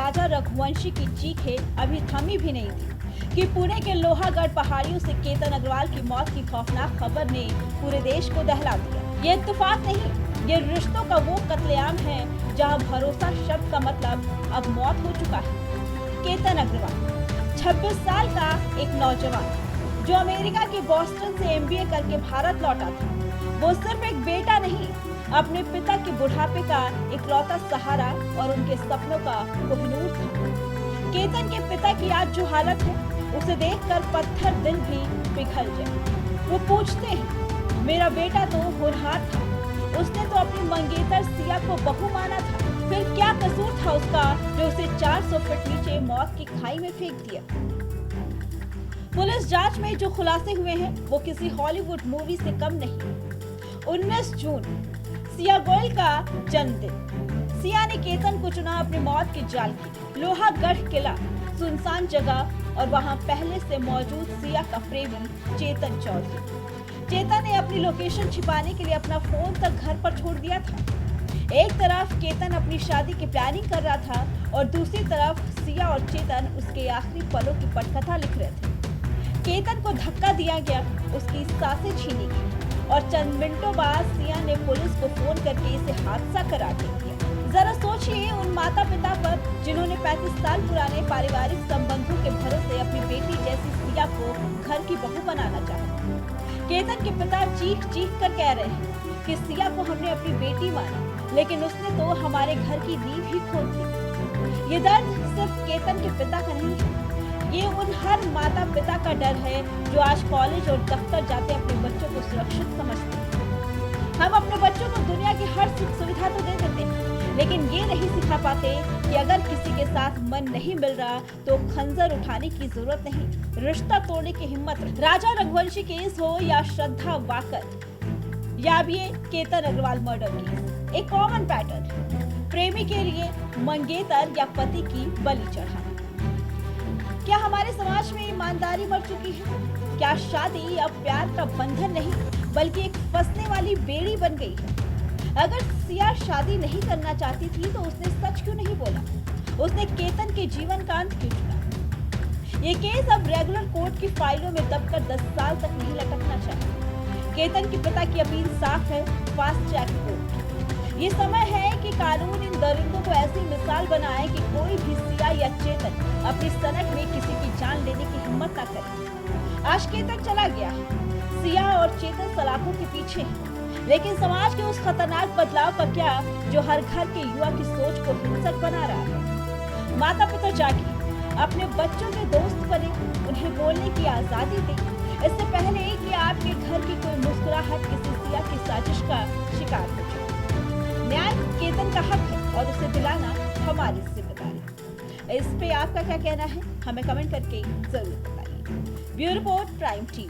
राजा रघुवंशी की चीखें अभी थमी भी नहीं थी कि पुणे के लोहागढ़ पहाड़ियों से केतन अग्रवाल की मौत की खौफनाक खबर ने पूरे देश को दहला दिया। ये इत्तेफाक नहीं, ये रिश्तों का वो कत्लेआम है जहां भरोसा शब्द का मतलब अब मौत हो चुका है। केतन अग्रवाल 26 साल का एक नौजवान जो अमेरिका के बॉस्टन से MBA करके भारत लौटा था। वो सिर्फ एक बेटा नहीं, अपने पिता के बुढ़ापे का इकलौता सहारा और उनके सपनों का कोहिनूर था। केतन के पिता की आज जो हालत है, उसे देखकर पत्थर दिल भी पिघल जाए। वो पूछते हैं, मेरा बेटा तो होनहार था, उसने तो अपनी मंगेतर सिया को बहू माना था, फिर क्या कसूर था उसका जो उसे 400 फीट नीचे मौत की खाई में फेंक दिया। पुलिस जांच में जो खुलासे हुए हैं वो किसी हॉलीवुड मूवी से कम नहीं। 19 जून सिया गोयल का जन्मदिन। सिया ने केतन को चुना अपनी मौत की जाल की। लोहागढ़ किला, सुनसान जगह और वहां पहले से मौजूद सिया का प्रेमी चेतन चौधरी। चेतन ने अपनी लोकेशन छिपाने के लिए अपना फोन तक घर पर छोड़ दिया था। एक तरफ केतन अपनी शादी की प्लानिंग कर रहा था और दूसरी तरफ सिया और चेतन उसके आखिरी पलों की पटकथा लिख रहे थे। केतन को धक्का दिया गया, उसकी सांसें छीनी गई और चंद मिनटों बाद सिया ने पुलिस को फोन करके इसे हादसा करार दे दिया। जरा सोचिए उन माता पिता पर जिन्होंने 35 साल पुराने पारिवारिक संबंधों के भरोसे अपनी बेटी जैसी सिया को घर की बहू बनाना चाहा। केतन के पिता चीख चीख कर कह रहे हैं कि सिया को हमने अपनी बेटी माना, लेकिन उसने तो हमारे घर की नींव ही खोद दी। ये दर्द सिर्फ केतन के पिता का नहीं है, ये उन हर माता पिता का डर है जो आज कॉलेज और दफ्तर जाते अपने बच्चों को सुरक्षित समझते हैं। हम अपने बच्चों को दुनिया की हर सुख सुविधा तो दे देते हैं, लेकिन ये नहीं सिखा पाते कि अगर किसी के साथ मन नहीं मिल रहा तो खंजर उठाने की जरूरत नहीं, रिश्ता तोड़ने की हिम्मत रहे। राजा रघुवंशी केस हो या श्रद्धा वाकर या अब ये केतन अग्रवाल मर्डर केस, एक कॉमन पैटर्न है। प्रेमी के लिए मंगेतर या पति की बलि चढ़ाना। क्या हमारे समाज में ईमानदारी मर चुकी है? क्या शादी अब प्यार का बंधन नहीं बल्कि एक फंसने वाली बेड़ी बन गई है? अगर सिया शादी नहीं करना चाहती थी तो उसने सच क्यों नहीं बोला? उसने केतन के जीवन का अंत क्यों चुना? ये केस अब रेगुलर कोर्ट की फाइलों में दबकर 10 साल तक नहीं लटकना चाहिए। केतन के पिता की अपील साफ है, फास्ट ट्रैक कोर्ट। ये समय है कि कानून इन दरिंदों को ऐसी मिसाल बनाए कि कोई भी सिया या चेतन अपनी सनक में किसी की जान लेने की हिम्मत ना करे। आज केतन चला गया, सिया और चेतन सलाखों के पीछे है, लेकिन समाज के उस खतरनाक बदलाव का क्या जो हर घर के युवा की सोच को हिंसक बना रहा है। माता पिता जागिए, अपने बच्चों के दोस्त बने, उन्हें बोलने की आजादी दें, इससे पहले कि आपके घर की कोई मुस्कुराहट किसी सिया की साजिश का शिकार हो जाए। न्याय केतन का हक है और उसे दिलाना हमारी जिम्मेदारी। इस पे आपका क्या कहना है, हमें कमेंट करके जरूर बताइए। Bureau report, prime TV.